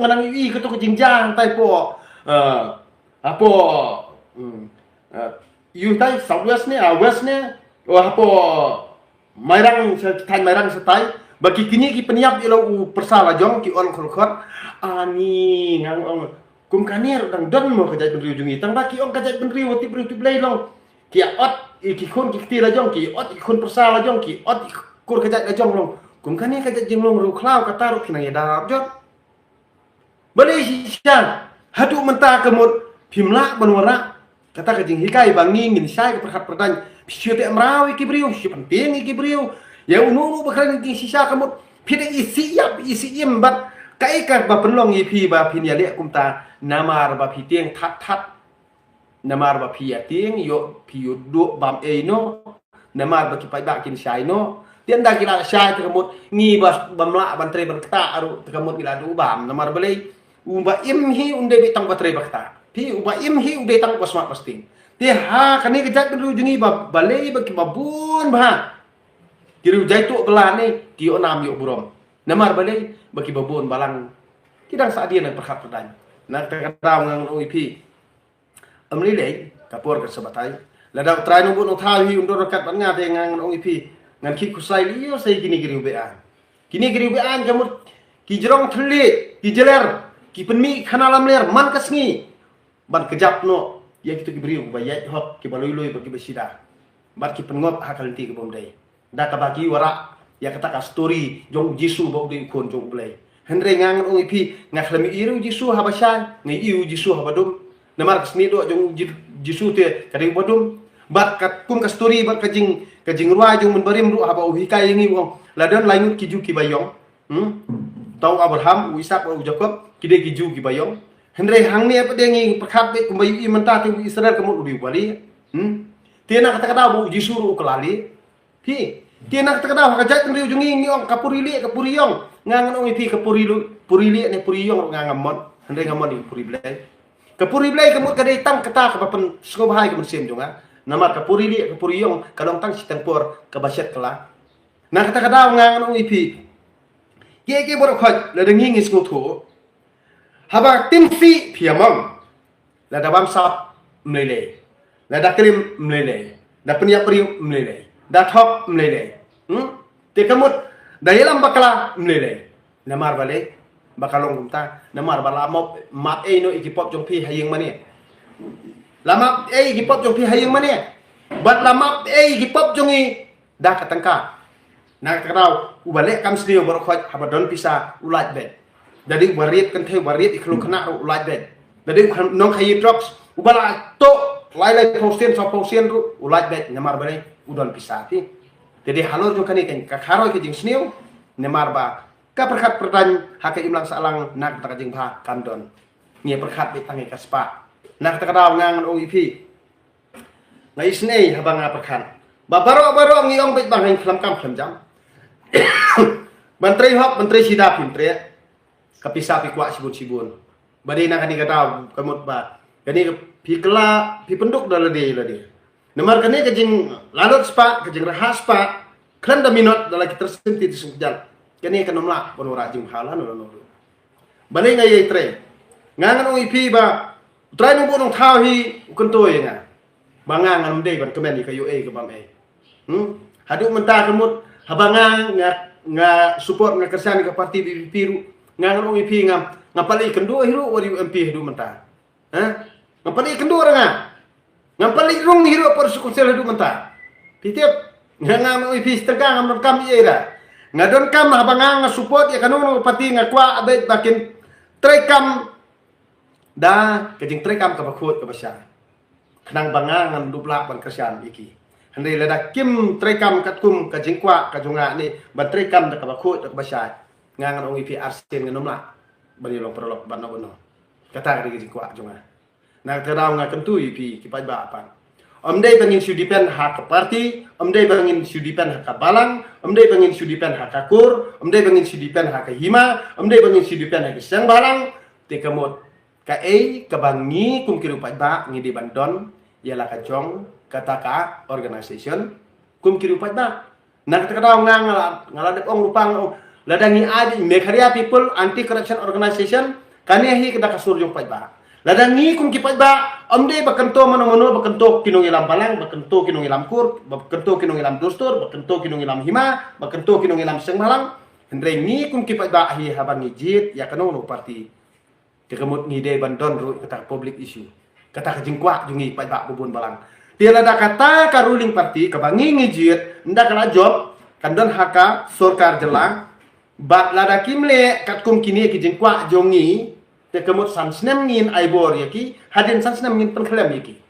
nganang i ko to jingjang tai po apo yu tai southwest ni west ni apo mairang thai mairang setai bagi kini ki peniap ilo persala jong ki on khol ani ngang ong kum kanir dang don mo kajai penriu jungi tang baki ong kajai penriu ti play long ki ot ki khon ki ti la jong ki ot ki khon persala jong ki ot kur kajai la jong long kum kanir kajai jing long ru klau kata ru kinang darab jot bali sian hadu menta kemut pimla benwara kata kajing hikai bangi ngin sai ke perhat perdan pisio te amrawi ki briu si penting ki briu ya unu bakal ki sisa kemut pide isi yim bat kai ka ba penlong ip ba pin ya le kumta namar ba piteng that namar ba pia ting yo piu du bam no namar ba ki pai ba kin sai no tian da kila sai kemut ngi bas bamla ban tre ban kata aru kemut kila du bam namar balai uba imhi unde bitang ba tre bakta pi uba imhi unde tang pasma pasting ti ha kani kejat dulu jungi ba balai ba ki babun ba kiru jai tu belane ki onam yo burom namar balai bagi babon balang kidang sa dia nang perkhat perdan nak kadang ngang OIP amli le kapor ka sabatai ladang trai no bun thal hi undor kat ban nga te ngang OIP ngan ki kusai liyo sai kini giri bean kamut ki jerong thli ki jeler ki penmi khanalam ler man kasngi ban kejap no ya kitu ki beriu ba ya hop ki baloi bagi besida bat ki pengot hakal ti ke bomdai da ka bagi wara ya kata ka story jong jisu bau di kon jong play hendre ngang OIP ngaklami iru jisu habashan ngai iu jisu habadum namar kesni do jong jisu te kading bodum bat kat kum ka story bat kajing ruwa jong menbarim ru haba uhikai ngi wong ladon lainut kiju ki bayong tau Abraham Ishak Jacob kide kiju ki bayong hendre hang ni apa dengi perkhat be kumbai i menta ti Israel kemut ubi bali tiena kata kata bu jisu ru kelali pi tiena kata kata kajat ngriu jungi ngiong kapuriyong ngangan OIP kapurili ne puriyong ngangamon hendre ngamon di puri blai kapuri blai kemut kadai tang kata ka papen skobhai ke mesim jonga namar kapuriyong kalong tang sitangpor ka basyat kala na kata kata ngangan OIP ye borok khot la dengi ngis ngutho haba timfi piamong la dabam sap mlele la dakrim mlele da peniap priu mlele da thop mlele te kamut dayelam bakala mlele namar bale bakalong kumta namar bala map no ikipop jong pi hayeng mani lamap ikipop jong pi hayeng mani bat lamap ikipop jongi da katangka na karau ubale kam sliyo borok khot habadon pisa ulat bed jadi warit kan the warit iklu kena ulat bed jadi nong khayi drops ubala to lai posien ru ulat bed namar bale udon pisa ti jadi halor jo kani kan kakaro ke jing sniu namar ba ka perkhat perdan hake imlang salang nak ta jing ba kandon ngie perkhat be tangi kaspa nak ta karau ngangan OIP ngai snei habang perkhat babaro ngiong be bang khlam kam khlam jam menteri sida pintre kapisa pi kwa sibun badi na kani kata kamut ba kani pi kela pi penduk lade namar kani kajing lalot spa kajing rahas spa kran da minot dala kita senti di sujal kani kanomla ponora jing halan no bani ngai tre ngangan OIP ba trai no bonong thau hi ukentoy nga bangang ngamde ban kemen kayu ke bam hadu menta kamut habanga nga support nga kersan ka parti biru ngangan OIP ngapali kendo hiru wari MP hidu menta ngapali kendo nga ngapali rung hiru por sukusel hidu menta titip ngangan OIP setengah ngam kam ira ngadon kam habanga nga support ya kanu parti nga kwa abet bakin trekam da kejing trekam ka bakut ka basya kenang banga ngam duplak ban kersan iki handai lada kim trekam katkum ka jingkwa ka junga ni ban trekam da ka bakut da basya ngangan OIP arsen nganomla bani lo perlok ban no kata ka jingkwa junga na tadaw nga kentu UP kipaj ba apan omdai bangin sudipen hak parti omdai bangin sudipen hak balang omdai bangin sudipen hak kur omdai bangin sudipen hak hima omdai bangin sudipen hak sang balang tekamot ka ka bangi kum kiru paj ba ngidi bandon yala ka jong kataka organization kum kiru paj ba nak takadaw ngaladek ong lupang ladangi adi Meghalaya People Anti Corruption Organization Kani hi kada kasur yung paiba. Ladang ni kung kipaiba, amde bakanto mano bakanto kinong ilam balang, bakanto kinong ilam kur, bakanto kinong ilam dostor, bakanto kinong ilam hima, bakanto kinong ilam sengmalang. Hendrai ni kung kipaiba hi habang ijit ya kano no parti. Tikamut ni de bandon ru kata public issue. Kata kajingkwa jungi paiba bubun balang. Tiada kata ka ruling party kabangi ngijit nda kala job kandon haka sorkar jelang bat lada kimle kat kum kini ki jengkwa jongi te kemut sansnem ngin aibor yaki hadin sansnem ngin penkelam yaki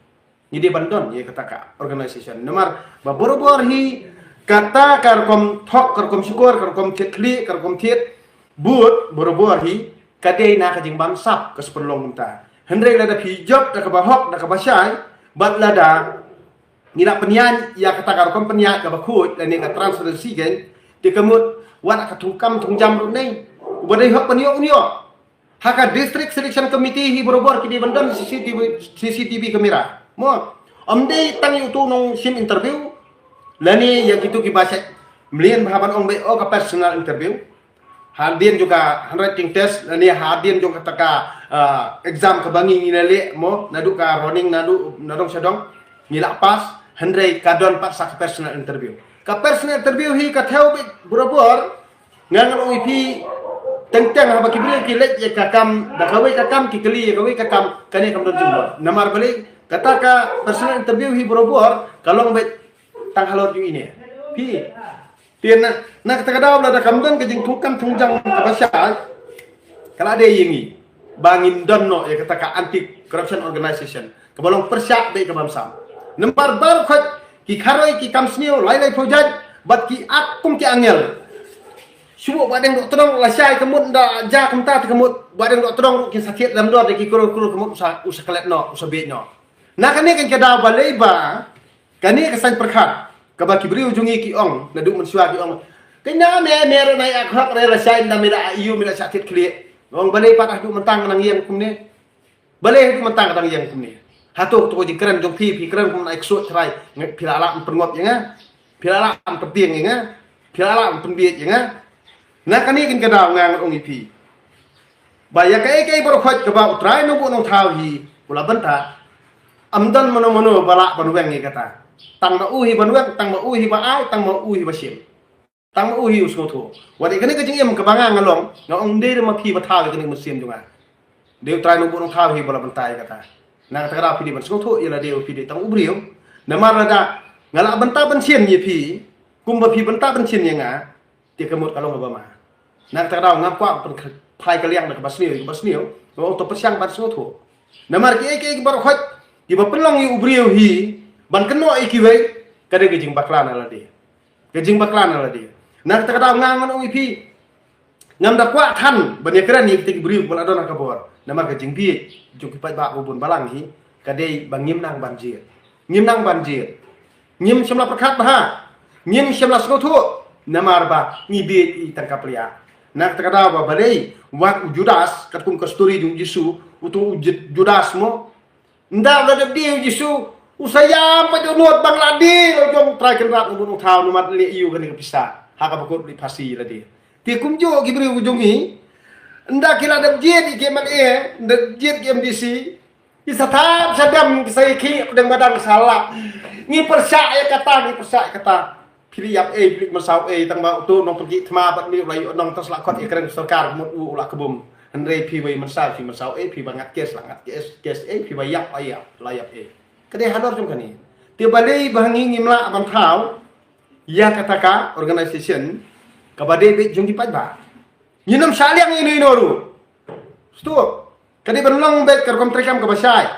ni de bandon ye kata ka organization nomor baborobor hi kata karkom thok karkom syukur karkom titli karkom tit but borobor hi kadai na kajing bam sap ke seperlong munta hendrai lada pi job da ka bahok da ka basyai bat lada nila penyan ya kata karkom penyan ka bakut dan ni ka transparency gen di kemut wat ka tungkam tungjam ru nei bodai hok peniok niok haka district selection committee hi borobor ki di bandon CCTV kamera mo amde tang yu tu nong sim interview lani yang itu ki bahasa melian bahaban ong be o ka personal interview hadian juga handwriting test lani hadian juga kata exam ka bangi nginale mo nadu ka running nadu nadong sadong nila pas hendrai kadon paksa ke personal interview. Ka personal interview hi ka theo borobor ngangan ong ipi teng-teng haba kibile kilet ye kakam da kawe kakam kikeli kawe kakam kani kam don jumbo. Namar balik kata ka personal interview hi borobor kalong bet tang halor yu ini. Pi tien na kata kada da kam don ke jing tukam tungjang ka basya kala de yingi bangin don no ye kata ka anti corruption organization. Kebalong persyak be ka bamsam. Nomor baru kot ki karoi ki kamsnio lai project bat ki akum ki angel. Subuh badeng dok terong lasai kemut da ja kumta kemut badeng dok terong ki sakit dalam dor ki kuro kemut usa kelet no usa be no. Nah kani kan kada balai ba kani kesan perkhat ka ba ki beri ujungi ki ong naduk mensua ki ong. Kena me nai akhak re lasai da mira iu mira sakit kli. Ong balai patah du mentang nang yang kumne. Balai du mentang nang yang kumne. Hatu tu ji keren jong pi keren kum naik suat cerai pilala pengot ya pilala penting ya pilala penbiet ya nah kan ni kan kada ngang ong ipi baya kai baru khot ke ba utrai no bu no thau hi pula banta amdan mono balak banweng ni kata tang ma uhi banweng tang ma uhi ba ai tang ma uhi ba sim tang ma uhi usno thu wadi kan ni ka jing em ka banga ngalong ngong de ma pi ba thau kan ni musim junga de utrai no bu no thau hi bala bantai kata nang takara pidi ban song ila deu pidi tang ubriu namar ada ngala benta bencien ye pi kumba pi benta bencien ye nga ti kemut kalong ba ma nang takara ngapwa pen phai kaliang da basnio o to persiang ban song thu namar ki bar khot ki ba pelong ye ubriu hi ban keno iki we kade ge jing baklan ala de ge jing baklan ala de nang takara ngangan ong ipi ngam da kwa than ban ye kran ni ti ubriu ban adon ka bor namar ke jing pi jung pai ba bubun balang hi kadai bangim nang banjir ngim semla perkhat bah ngim semla skotu namar ba ni bi tangkap lia nak takada ba balai wak judas katkum kasturi jung jisu utu judas mo nda la de jisu usaya pa jonot bangladi jong try kan rat ubun thau numat le iu kan ke pisa haka bakut di pasi la di ti kumjo gibri ujungi nda kila da jet ke man da jet ke MDC isatap sadam sai ki deng badang salah ni persa kata piliap plik masau tang ba tu nong pergi thma bat ni lai nong tas lakot ikran sarkar mut u la kebum hendrai pi wei mensal pi masau pi bangat kes langat kes pi bayak layap kade hador jong kani ti balai bahangi ngimla abang thau ya kataka organization kabade be jong di ba Nyinam saliang ini noru. Stop. Kadi benlong bet kerkom trekam ke basai.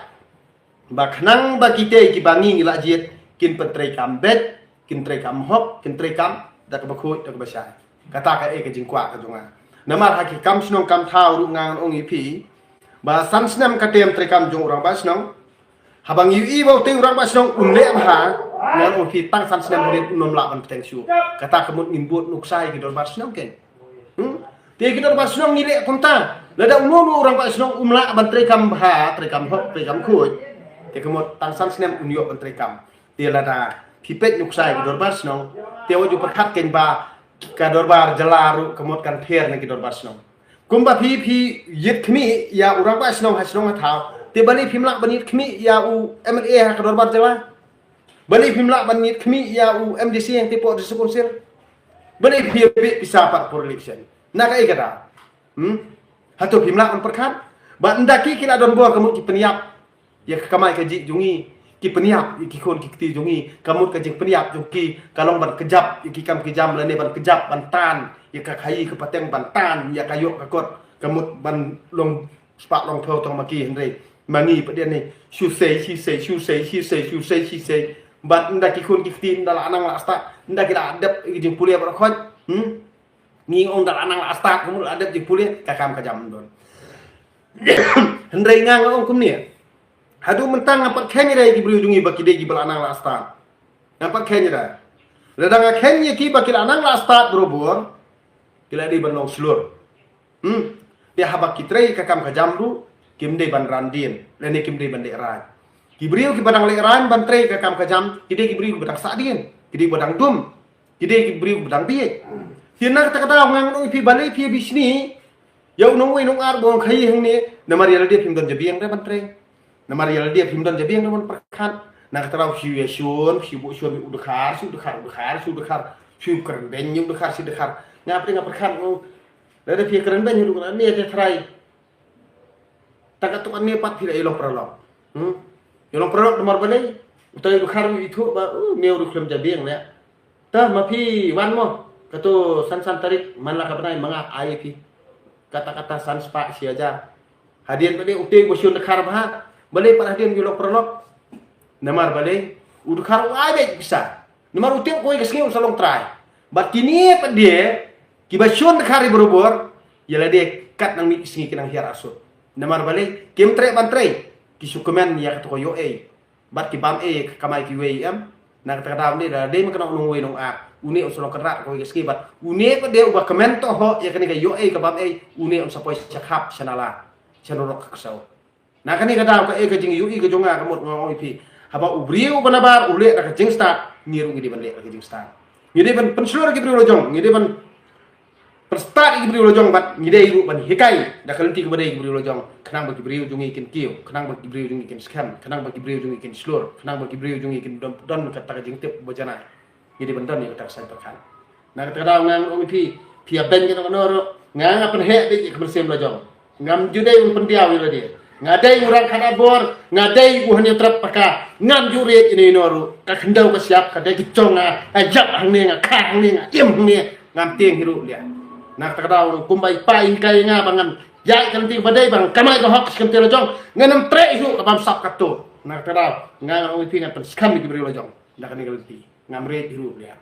Baknang bakite ki bangi ngila jiet kin pentrekam bet, kin trekam hop, kin trekam da ke bakut da ke basai. Kata ka ke jingkwa ka junga. Namar haki kam snong kam thau ru ngang ong ipi. Ba sansnam katem trekam jong orang basnong. Habang yu bau ting orang basnong unle ha ngan ong pi tang sansnam dit unom la ban peteng syu. Kata kemut nimbut nuksai ki dor basnong ken. Dia kita basnong ngile konta. Lada umum orang basnong umla bantrekam bah, trekam hok, trekam kuy. Dia kemot tangsan snem unyo bantrekam. Dia lada pipet nuksai kedor basnong. Dia wajib perkat ken ba kador bar jelaru kemot kan pier nang kedor basnong. kumba pi yit kmi ya urang ba snong hasnong thao te bani phimla bani kmi ya u MLA ha kador bar jala bani phimla bani kmi ya u MDC yang tipo disu konsel bani pi bisa par for election na kai kada hatu phimla on perkhan ba ndaki kila don bo kamu ki peniap ya kamai kaji jungi ki peniap ki kon ki ti jungi kamu ka jing peniap jungi kalong ban kejap ki kam kejam lane ban kejap ban tan ya ka khai ke pateng ban tan ya kayok ka kot kamu ban long spak long thau tong maki hendrei mangi pedian ni shu sei bat nda ki kon ki ti ndala anang la asta nda ki da adep ki jing pulia bar khoj ni ong dal anang la asta kamu adep jing pulia ka kam kejam don hendrei ngang ong kum ni hadu mentang ngapak kenya dai ki beli dungi baki dai ki belanang la asta ngapak kenya dai ledang kenya ki baki lanang la asta berobor kila di banong slur dia habak kitrei ka kam ka jamru kim dai ban randin lene kim dai ban dai ran ki beriu ki badang le ran ban trei ka kam ka jam ki dai ki beriu badang sadin ki dai badang dum ki dai ki beriu badang biye hina kata kata ngang oi pi balai pi bisni ya unong we nong ar bong khai hang ni namari ala dia pim don jabiang dai ban trei nama real dia pim don jabi yang namun perkan nak terau siu bu siu udekar siu keren benyu udekar si dekar ngap ngap perkan dari pihak keren benyu udekar ni ada terai takat tuan ni pat tidak ilong perolong ilong perolong nomor balai utai udekar itu ba ni udekar jabi yang ni tah mapi wan mo katu san tarik mana kabenai mangap ai pi kata-kata san spa si aja hadian bade utai siu dekar bah balai perhatian gilok perlok namar balai udkhar wae bisa namar utek koi kesngi usalong try bat kini pa dia kibasion khari berobor yala dia kat nang mi kesngi kinang hiar asut namar balai kim tre ban tre kisukumen ya to yo bat ki bam kamai ki we nak takadam ni da dia makna nong we nong a uni usalong kerak koi kesngi bat uni pa dia ubah komen to ho ya kani ka yo ka bam uni on sapoi chakhap chanala chanorok kesau nah kan ni kata ka ka jing yu ka jonga ka mot ngoi pi haba ubriu banabar ule ka jing start niru ngidi ban le ka jing start ngidi ban penslur ki brio lojong ngidi ban perstat ki brio lojong bat ngidi iru ban hikai da kalenti ka badai ki brio lojong kenang bagi brio jungi kin kiu kenang bagi brio jungi kin scam kenang bagi brio jungi kin slur kenang bagi brio jungi kin don kata ka jing tip bojana ngidi ban don ni kata sai terkan nah kata da ngang oi pi ben ki no ngang apen he di ka bersem lojong ngam judai un pendiaw ila dia ngadai orang kadabor ngadai buahnya trap paka ngam jurit ini noru ka kendau ka siap ka dai kiconga ajak hang ni ka hang ni im ni ngam tieng hiru dia nak takadau kumbai pai kai nga bangan jai kan ting badai bang kamai ka hok skem telo jong nganam tre isu abam sap kato nak takadau nga ngi pingat skam di beri lojong nak ni galti ngam re hiru dia